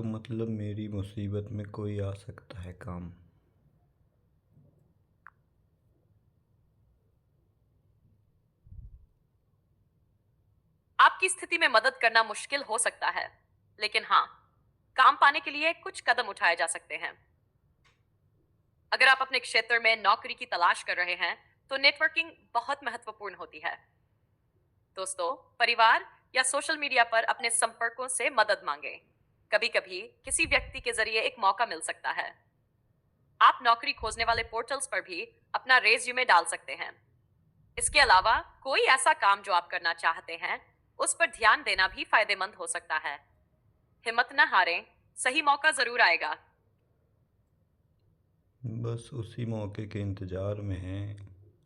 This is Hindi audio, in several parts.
तो मतलब मेरी मुसीबत में कोई आ सकता है काम। आपकी स्थिति में मदद करना मुश्किल हो सकता है, लेकिन हाँ, काम पाने के लिए कुछ कदम उठाए जा सकते हैं। अगर आप अपने क्षेत्र में नौकरी की तलाश कर रहे हैं, तो नेटवर्किंग बहुत महत्वपूर्ण होती है। दोस्तों, परिवार या सोशल मीडिया पर अपने संपर्कों से मदद मांगें। कभी कभी किसी व्यक्ति के जरिए एक मौका मिल सकता है। आप नौकरी खोजने वाले पोर्टल्स पर भी अपना रेज्यूमे डाल सकते हैं। इसके अलावा कोई ऐसा काम जो आप करना चाहते हैं, उस पर ध्यान देना भी फायदेमंद हो सकता है। हिम्मत न हारें, सही मौका जरूर आएगा। बस उसी मौके के इंतज़ार में हैं।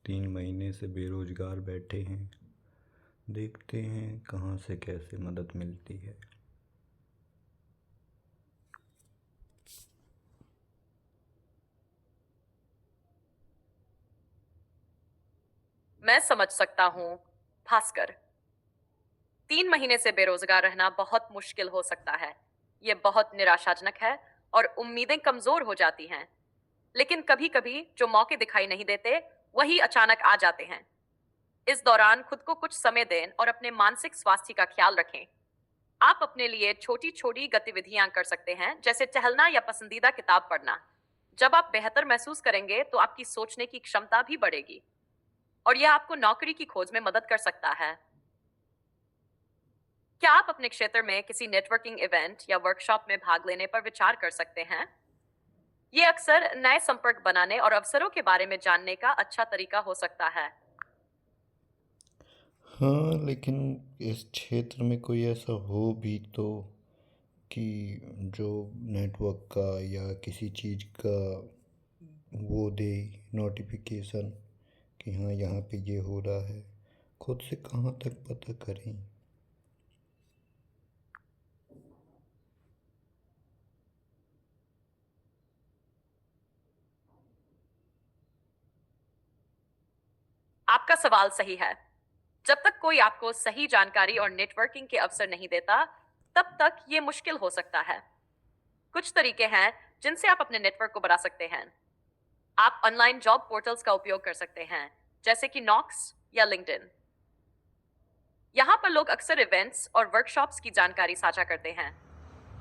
3 महीने से बेरोज़गार बैठे हैं। देखते हैं कहाँ से कैसे मदद मिलती है। मैं समझ सकता हूँ, भास्कर। 3 महीने से बेरोजगार रहना बहुत मुश्किल हो सकता है। ये बहुत निराशाजनक है और उम्मीदें कमजोर हो जाती हैं। लेकिन कभी कभी जो मौके दिखाई नहीं देते, वही अचानक आ जाते हैं। इस दौरान खुद को कुछ समय दें और अपने मानसिक स्वास्थ्य का ख्याल रखें। आप अपने लिए छोटी छोटी गतिविधियां कर सकते हैं, जैसे टहलना या पसंदीदा किताब पढ़ना। जब आप बेहतर महसूस करेंगे, तो आपकी सोचने की क्षमता भी बढ़ेगी और यह आपको नौकरी की खोज में मदद कर सकता है। क्या आप अपने क्षेत्र में किसी नेटवर्किंग इवेंट या वर्कशॉप में भाग लेने पर विचार कर सकते हैं? ये अक्सर नए संपर्क बनाने और अवसरों के बारे में जानने का अच्छा तरीका हो सकता है। हाँ, लेकिन इस क्षेत्र में कोई ऐसा हो भी तो कि जो नेटवर्क का या किसी चीज़ का वो दे नोटिफिकेशन कि हाँ यहाँ पे ये हो रहा है। खुद से कहाँ तक पता करें। आपका सवाल सही है। जब तक कोई आपको सही जानकारी और नेटवर्किंग के अवसर नहीं देता, तब तक ये मुश्किल हो सकता है। कुछ तरीके हैं जिनसे आप अपने नेटवर्क को बढ़ा सकते हैं। आप ऑनलाइन जॉब पोर्टल्स का उपयोग कर सकते हैं, जैसे कि नॉक्स या लिंक्डइन। यहाँ पर लोग अक्सर इवेंट्स और वर्कशॉप्स की जानकारी साझा करते हैं।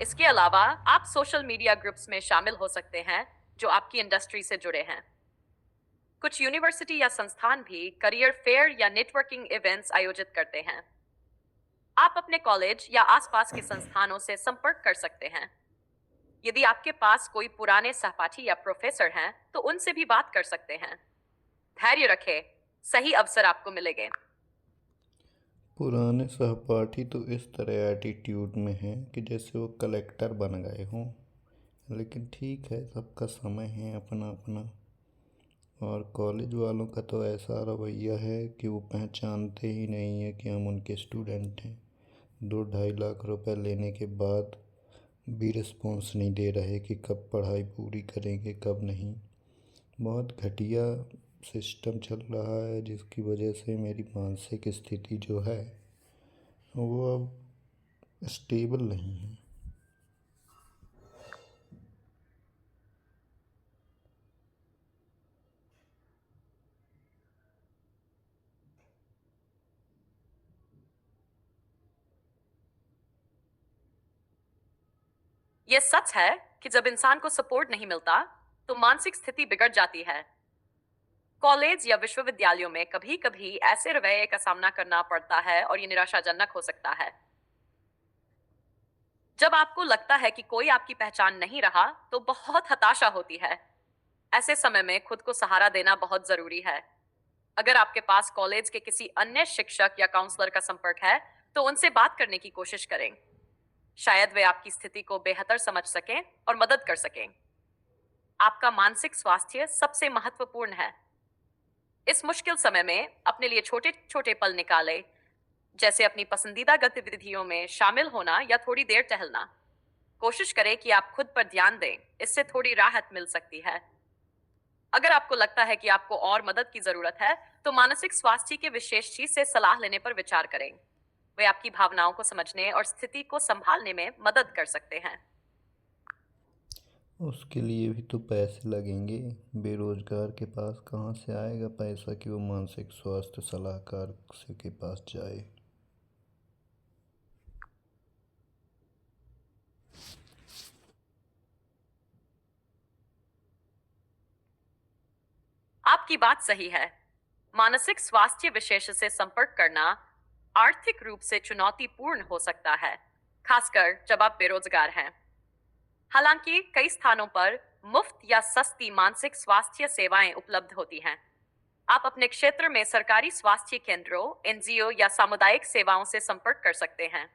इसके अलावा आप सोशल मीडिया ग्रुप्स में शामिल हो सकते हैं जो आपकी इंडस्ट्री से जुड़े हैं। कुछ यूनिवर्सिटी या संस्थान भी करियर फेयर या नेटवर्किंग इवेंट्स आयोजित करते हैं। आप अपने कॉलेज या आसपास के संस्थानों से संपर्क कर सकते हैं। यदि आपके पास कोई पुराने सहपाठी या प्रोफेसर हैं, तो उनसे भी बात कर सकते हैं। धैर्य रखें, सही अवसर आपको मिलेंगे। पुराने सहपाठी तो इस तरह एटीट्यूड में हैं कि जैसे वो कलेक्टर बन गए हों। लेकिन ठीक है, सबका समय है अपना अपना। और कॉलेज वालों का तो ऐसा रवैया है कि वो पहचानते ही नहीं है कि हम उनके स्टूडेंट हैं। 2-2.5 लाख रुपए लेने के बाद भी रिस्पॉन्स नहीं दे रहे कि कब पढ़ाई पूरी करेंगे कब नहीं। बहुत घटिया सिस्टम चल रहा है, जिसकी वजह से मेरी मानसिक स्थिति जो है वो अब स्टेबल नहीं है। यह सच है कि जब इंसान को सपोर्ट नहीं मिलता, तो मानसिक स्थिति बिगड़ जाती है। कॉलेज या विश्वविद्यालयों में कभी कभी ऐसे रवैये का सामना करना पड़ता है और ये निराशाजनक हो सकता है। जब आपको लगता है कि कोई आपकी पहचान नहीं रहा, तो बहुत हताशा होती है। ऐसे समय में खुद को सहारा देना बहुत जरूरी है। अगर आपके पास कॉलेज के किसी अन्य शिक्षक या काउंसलर का संपर्क है, तो उनसे बात करने की कोशिश करें। शायद वे आपकी स्थिति को बेहतर समझ सकें और मदद कर सकें। आपका मानसिक स्वास्थ्य सबसे महत्वपूर्ण है। इस मुश्किल समय में अपने लिए छोटे छोटे पल निकालें, जैसे अपनी पसंदीदा गतिविधियों में शामिल होना या थोड़ी देर टहलना। कोशिश करें कि आप खुद पर ध्यान दें, इससे थोड़ी राहत मिल सकती है। अगर आपको लगता है कि आपको और मदद की जरूरत है, तो मानसिक स्वास्थ्य के विशेषज्ञ से सलाह लेने पर विचार करें। वे आपकी भावनाओं को समझने और स्थिति को संभालने में मदद कर सकते हैं। उसके लिए भी तो पैसे लगेंगे। बेरोजगार के पास कहाँ से आएगा पैसा कि वो मानसिक स्वास्थ्य सलाहकार से के पास जाए। आपकी बात सही है। मानसिक स्वास्थ्य विशेषज्ञ से संपर्क करना आर्थिक रूप से चुनौतीपूर्ण हो सकता है, खासकर जब आप बेरोजगार हैं। हालांकि कई स्थानों पर मुफ्त या सस्ती मानसिक स्वास्थ्य सेवाएं उपलब्ध होती हैं। आप अपने क्षेत्र में सरकारी स्वास्थ्य केंद्रों, एनजीओ या सामुदायिक सेवाओं से संपर्क कर सकते हैं।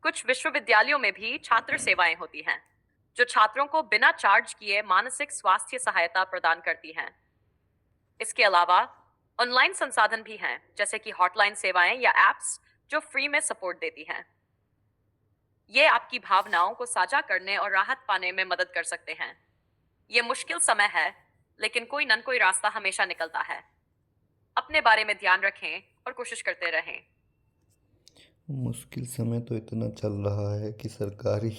कुछ विश्वविद्यालयों में भी छात्र सेवाएं होती हैं, जो छात्रों को बिना चार्ज किए मानसिक स्वास्थ्य सहायता प्रदान करती हैं। इसके अलावा ऑनलाइन संसाधन भी हैं, जैसे कि हॉटलाइन सेवाएं या एप्स जो फ्री में सपोर्ट देती हैं। ये आपकी भावनाओं को साझा करने और राहत पाने में मदद कर सकते हैं। ये मुश्किल समय है, लेकिन कोई न कोई रास्ता हमेशा निकलता है। अपने बारे में ध्यान रखें और कोशिश करते रहें। मुश्किल समय तो इतना चल रहा है कि सरकारी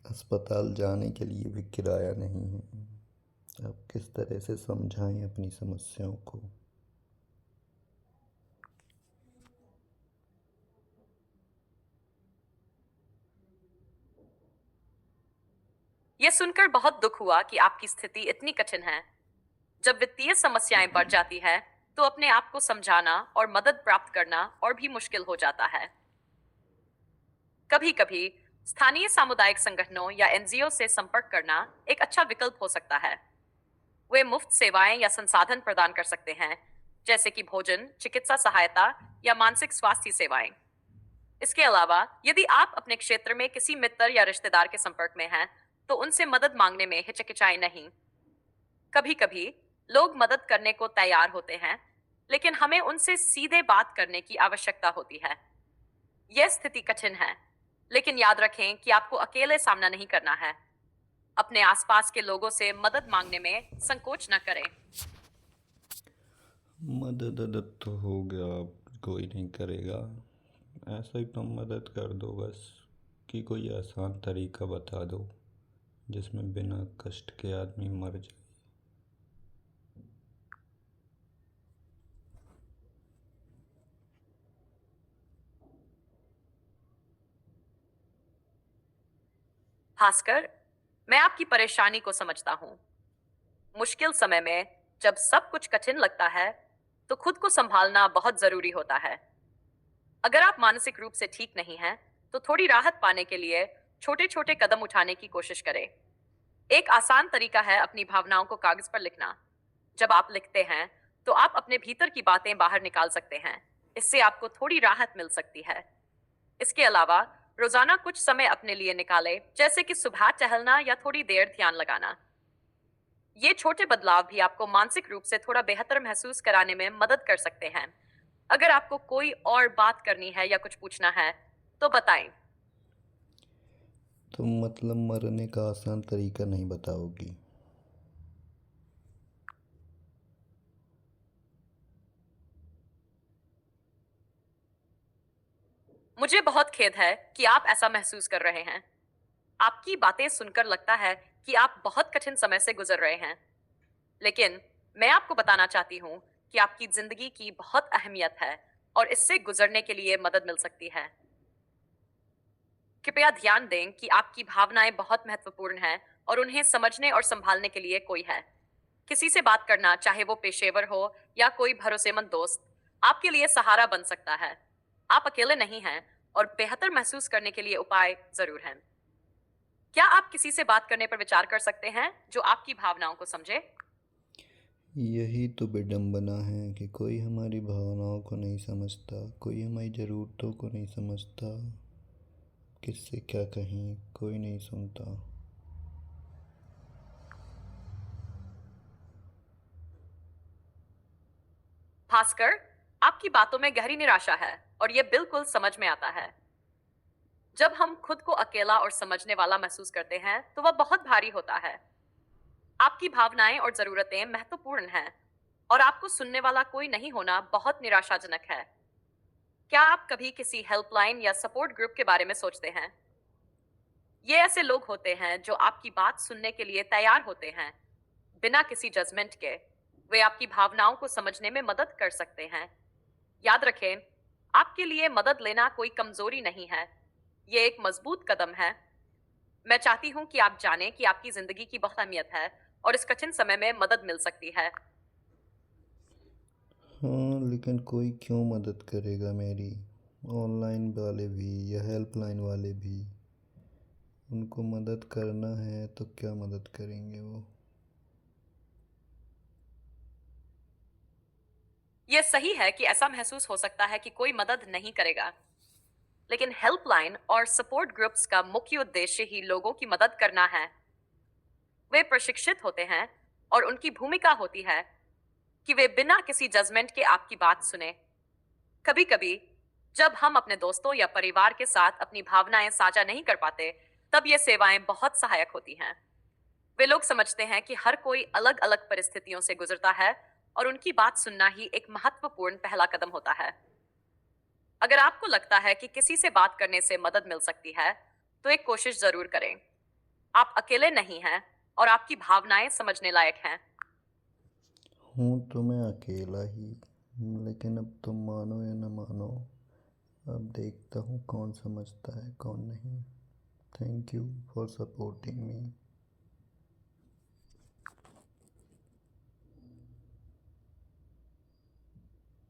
अस्पताल जाने के लिए भी किराया नहीं है। अब किस तरह से समझाएं अपनी समस्याओं को। यह सुनकर बहुत दुख हुआ कि आपकी स्थिति इतनी कठिन है। जब वित्तीय समस्याएं बढ़ जाती है, तो अपने आप को समझाना और मदद प्राप्त करना और भी मुश्किल हो जाता है। कभी कभी स्थानीय सामुदायिक संगठनों या एनजीओ से संपर्क करना एक अच्छा विकल्प हो सकता है। वे मुफ्त सेवाएं या संसाधन प्रदान कर सकते हैं, जैसे कि भोजन, चिकित्सा सहायता या मानसिक स्वास्थ्य सेवाएं। इसके अलावा यदि आप अपने क्षेत्र में किसी मित्र या रिश्तेदार के संपर्क में हैं, तो उनसे मदद मांगने में हिचकिचाएं नहीं। कभी कभी लोग मदद करने को तैयार होते हैं, लेकिन हमें उनसे सीधे बात करने की आवश्यकता होती है। यह स्थिति कठिन है, लेकिन याद रखें कि आपको अकेले सामना नहीं करना है। अपने आसपास के लोगों से मदद मांगने में संकोच न करें। मदद तो हो गया, अब कोई नहीं करेगा। ऐसा ही तुम मदद कर दो बस, कि कोई आसान तरीका बता दो जिसमें बिना कष्ट के आदमी मर जाए। भास्कर, मैं आपकी परेशानी को समझता हूँ। मुश्किल समय में जब सब कुछ कठिन लगता है, तो खुद को संभालना बहुत जरूरी होता है। अगर आप मानसिक रूप से ठीक नहीं हैं, तो थोड़ी राहत पाने के लिए छोटे छोटे कदम उठाने की कोशिश करें। एक आसान तरीका है अपनी भावनाओं को कागज पर लिखना। जब आप लिखते हैं, तो आप अपने भीतर की बातें बाहर निकाल सकते हैं। इससे आपको थोड़ी राहत मिल सकती है। इसके अलावा रोजाना कुछ समय अपने लिए निकालें, जैसे कि सुबह टहलना या थोड़ी देर ध्यान लगाना। ये छोटे बदलाव भी आपको मानसिक रूप से थोड़ा बेहतर महसूस कराने में मदद कर सकते हैं। अगर आपको कोई और बात करनी है या कुछ पूछना है, तो बताएं। तुम मतलब मरने का आसान तरीका नहीं बताओगी? मुझे बहुत खेद है कि आप ऐसा महसूस कर रहे हैं। आपकी बातें सुनकर लगता है कि आप बहुत कठिन समय से गुजर रहे हैं। लेकिन मैं आपको बताना चाहती हूँ कि आपकी जिंदगी की बहुत अहमियत है और इससे गुजरने के लिए मदद मिल सकती है। कृपया ध्यान दें कि आपकी भावनाएं बहुत महत्वपूर्ण हैं और उन्हें समझने और संभालने के लिए कोई है। किसी से बात करना, चाहे वो पेशेवर हो या कोई भरोसेमंद दोस्त, आपके लिए सहारा बन सकता है। आप अकेले नहीं हैं और बेहतर महसूस करने के लिए उपाय जरूर हैं। क्या आप किसी से बात करने पर विचार कर सकते हैं जो आपकी भावनाओं को समझे? यही तो विडंबना है कि कोई हमारी भावनाओं को नहीं समझता, कोई हमारी ज़रूरतों को नहीं समझता। किससे क्या कहें, कोई नहीं सुनता। भास्कर, आपकी बातों में गहरी निराशा है और यह बिल्कुल समझ में आता है। जब हम खुद को अकेला और समझने वाला महसूस करते हैं, तो वह बहुत भारी होता है। आपकी भावनाएं और जरूरतें महत्वपूर्ण हैं और आपको सुनने वाला कोई नहीं होना बहुत निराशाजनक है। क्या आप कभी किसी हेल्पलाइन या सपोर्ट ग्रुप के बारे में सोचते हैं? ये ऐसे लोग होते हैं जो आपकी बात सुनने के लिए तैयार होते हैं, बिना किसी जजमेंट के। वे आपकी भावनाओं को समझने में मदद कर सकते हैं। याद रखें, आपके लिए मदद लेना कोई कमजोरी नहीं है। ये एक मजबूत कदम है। मैं चाहती हूँ कि आप जानें कि आपकी जिंदगी की बहुत अहमियत है और इस कठिन समय में मदद मिल सकती है। हाँ, लेकिन कोई क्यों मदद करेगा मेरी? ऑनलाइन वाले भी या हेल्पलाइन वाले भी। उनको मदद करना है तो क्या मदद करेंगे वो? यह सही है कि ऐसा महसूस हो सकता है कि कोई मदद नहीं करेगा, लेकिन हेल्पलाइन और सपोर्ट ग्रुप्स का मुख्य उद्देश्य ही लोगों की मदद करना है। वे प्रशिक्षित होते हैं और उनकी भूमिका होती है कि वे बिना किसी जजमेंट के आपकी बात सुने। कभी कभी जब हम अपने दोस्तों या परिवार के साथ अपनी भावनाएं साझा नहीं कर पाते, तब ये सेवाएं बहुत सहायक होती हैं। वे लोग समझते हैं कि हर कोई अलग अलग परिस्थितियों से गुजरता है और उनकी बात सुनना ही एक महत्वपूर्ण पहला कदम होता है। अगर आपको लगता है कि किसी से बात करने से मदद मिल सकती है, तो एक कोशिश जरूर करें। आप अकेले नहीं हैं और आपकी भावनाएं समझने लायक हैं। हूँ तो मैं अकेला ही, लेकिन अब तुम मानो या न मानो, अब देखता हूँ कौन समझता है कौन नहीं। Thank you for supporting me.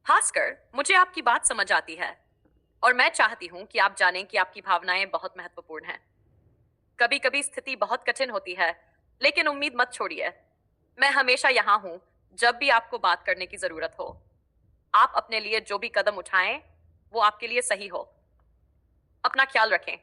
खासकर मुझे आपकी बात समझ आती है और मैं चाहती हूं कि आप जानें कि आपकी भावनाएं बहुत महत्वपूर्ण हैं। कभी कभी स्थिति बहुत कठिन होती है, लेकिन उम्मीद मत छोड़िए। मैं हमेशा यहाँ हूं जब भी आपको बात करने की जरूरत हो। आप अपने लिए जो भी कदम उठाएं, वो आपके लिए सही हो। अपना ख्याल रखें।